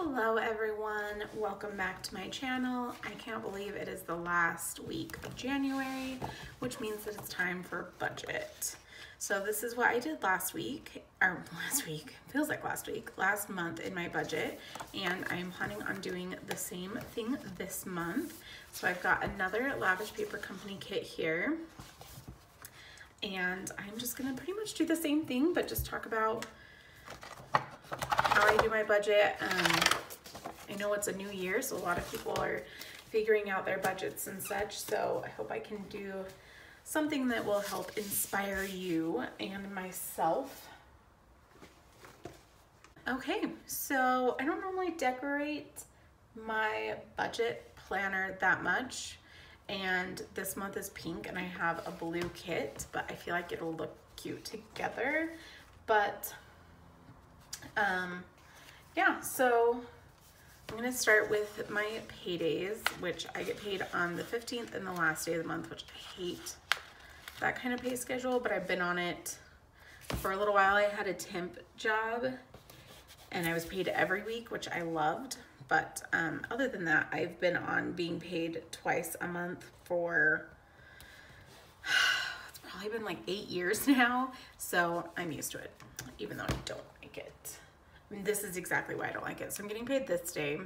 Hello everyone, welcome back to my channel. I can't believe it is the last week of January, which means that it's time for budget. So this is what I did last month in my budget, and I'm planning on doing the same thing this month. So I've got another Lavish Paper Company kit here, and I'm just gonna pretty much do the same thing, but just talk about how I do my budget. I know it's a new year, so a lot of people are figuring out their budgets and such, so I hope I can do something that will help inspire you and myself. Okay, so I don't normally decorate my budget planner that much, and this month is pink and I have a blue kit, but I feel like it'll look cute together. But yeah, so I'm gonna start with my paydays, which I get paid on the 15th and the last day of the month, which I hate that kind of pay schedule, but I've been on it for a little while. I had a temp job and I was paid every week, which I loved. But other than that, I've been on being paid twice a month for, it's probably been like 8 years now. So I'm used to it, even though I don't like it. I mean, this is exactly why I don't like it. So I'm getting paid this day,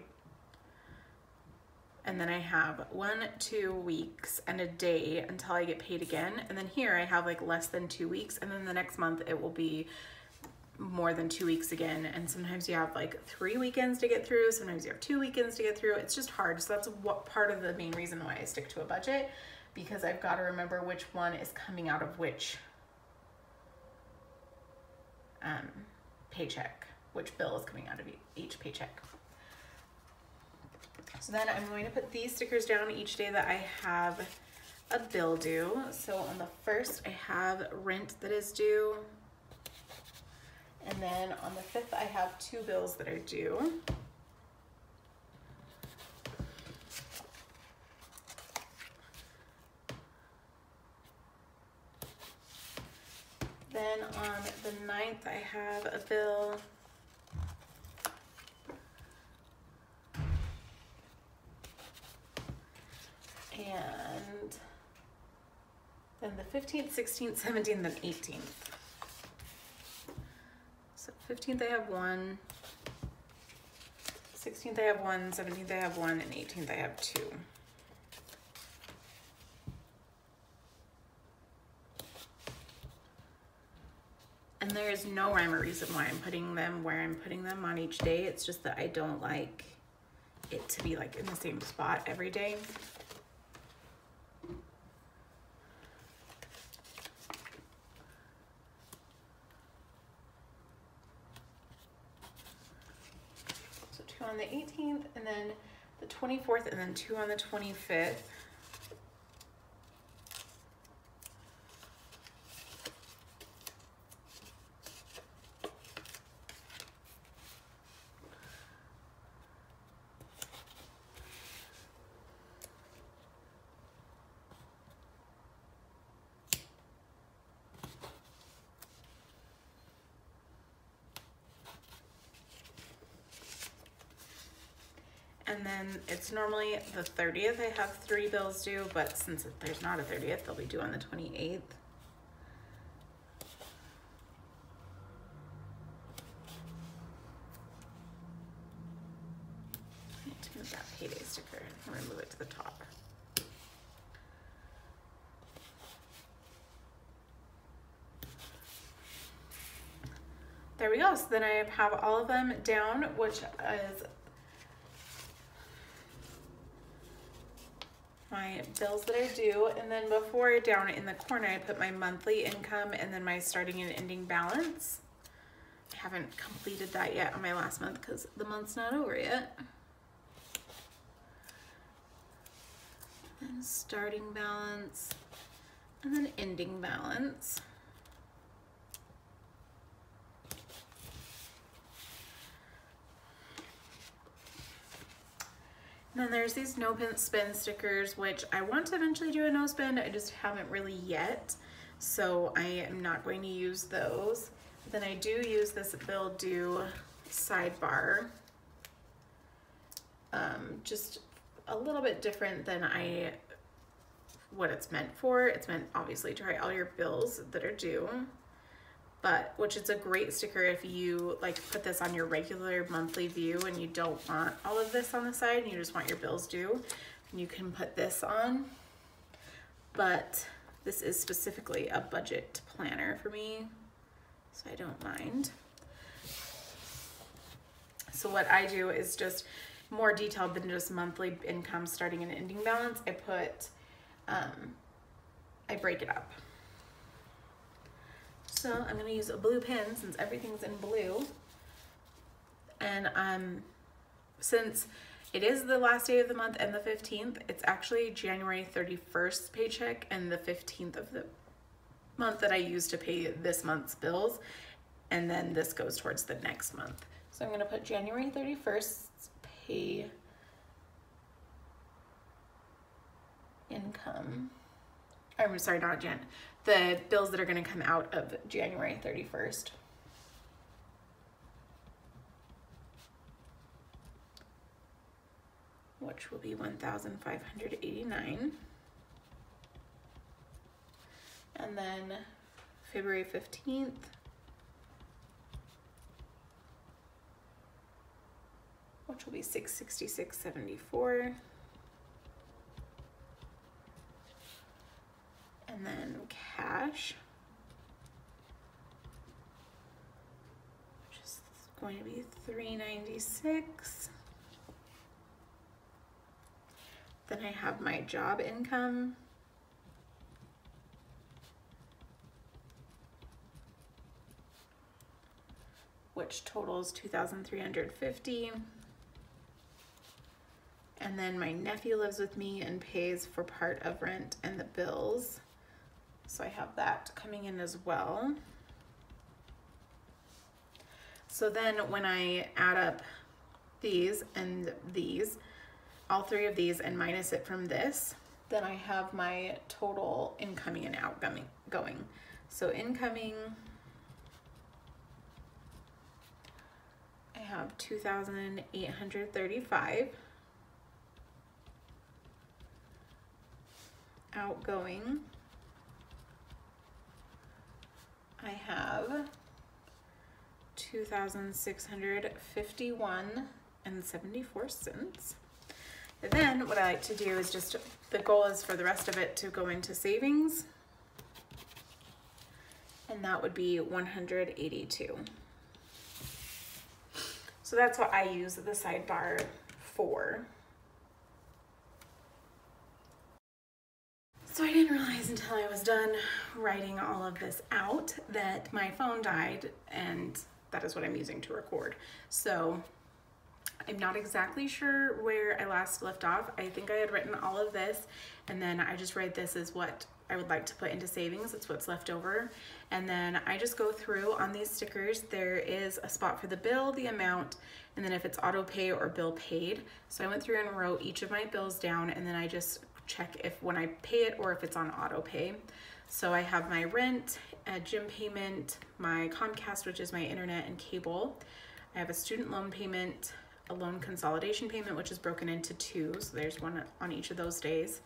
and then I have 1-2 weeks and a day until I get paid again. And then here I have like less than 2 weeks, and then the next month it will be more than 2 weeks again. And sometimes you have like 3 weekends to get through, sometimes you have 2 weekends to get through. It's just hard. So that's what part of the main reason why I stick to a budget, because I've got to remember which one is coming out of which paycheck, which bill is coming out of each paycheck. So then I'm going to put these stickers down each day that I have a bill due. So on the 1st, I have rent that is due. And then on the 5th, I have 2 bills that are due. Then on the 9th, I have a bill. And then the 15th, 16th, 17th, and 18th. So 15th I have 1, 16th I have 1, 17th I have 1, and 18th I have 2. And there is no rhyme or reason why I'm putting them where I'm putting them on each day. It's just that I don't like it to be like in the same spot every day. On the 18th, and then the 24th, and then 2 on the 25th. And then it's normally the 30th I have 3 bills due, but since there's not a 30th, they'll be due on the 28th. I need to move that payday sticker. I'm gonna move it to the top. There we go. So then I have all of them down, which is my bills that are due. And then before, down in the corner, I put my monthly income and then my starting and ending balance. I haven't completed that yet on my last month because the month's not over yet. And starting balance and then ending balance. Then there's these no spend stickers, which I want to eventually do a no spend. I just haven't really yet, so I am not going to use those. Then I do use this bill due sidebar, just a little bit different than what it's meant for. It's meant obviously to write all your bills that are due, but which is a great sticker if you like put this on your regular monthly view and you don't want all of this on the side and you just want your bills due, and you can put this on. But this is specifically a budget planner for me, so I don't mind. So what I do is just more detailed than just monthly income, starting and ending balance. I put, I break it up. So I'm gonna use a blue pen since everything's in blue. And since it is the last day of the month and the 15th, it's actually January 31st paycheck and the 15th of the month that I use to pay this month's bills. And then this goes towards the next month. So I'm gonna put January 31st pay income. I'm sorry, not Jan. The bills that are gonna come out of January 31st. Which will be $1,589. And then February 15th, which will be $666.74. And then cash, which is going to be $396. Then I have my job income, which totals $2,350. And then my nephew lives with me and pays for part of rent and the bills. So I have that coming in as well. So then when I add up these and these, all three of these, and minus it from this, then I have my total incoming and outgoing going. So incoming, I have $2,835. Outgoing, I have $2,651.74. And then what I like to do is just, the goal is for the rest of it to go into savings, and that would be $182. So that's what I use the sidebar for. So I didn't realize until I was done writing all of this out that my phone died, and that is what I'm using to record. So I'm not exactly sure where I last left off. I think I had written all of this, and then I just write this as what I would like to put into savings. It's what's left over. And then I just go through on these stickers. There is a spot for the bill, the amount, and then if it's auto pay or bill paid. So I went through and wrote each of my bills down, and then I just check if when I pay it or if it's on auto pay. So I have my rent, a gym payment, my Comcast, which is my internet and cable. I have a student loan payment, a loan consolidation payment, which is broken into two, so there's one on each of those days.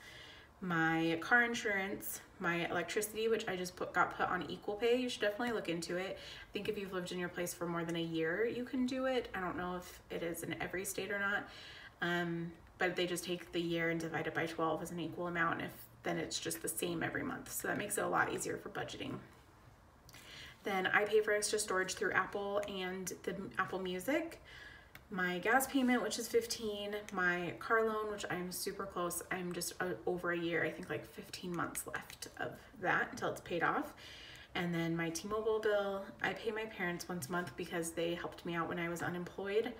My car insurance, my electricity, which I just got put on equal pay. You should definitely look into it. I think if you've lived in your place for more than a year, you can do it. I don't know if it is in every state or not, but they just take the year and divide it by 12 as an equal amount, and then it's just the same every month. So that makes it a lot easier for budgeting. Then I pay for extra storage through Apple and the Apple Music. My gas payment, which is $15, my car loan, which I'm super close. I'm just over a year, I think like 15 months left of that until it's paid off. And then my T-Mobile bill, I pay my parents once a month because they helped me out when I was unemployed.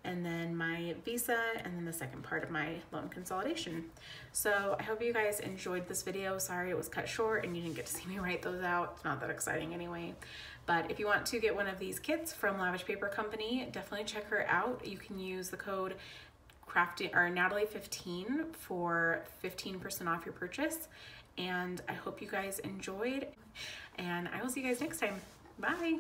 And then my Visa, and then the second part of my loan consolidation. So I hope you guys enjoyed this video. Sorry it was cut short and you didn't get to see me write those out. It's not that exciting anyway. But if you want to get one of these kits from Lavish Paper Company, definitely check her out. You can use the code Natalie15 for 15% off your purchase. And I hope you guys enjoyed, and I will see you guys next time. Bye.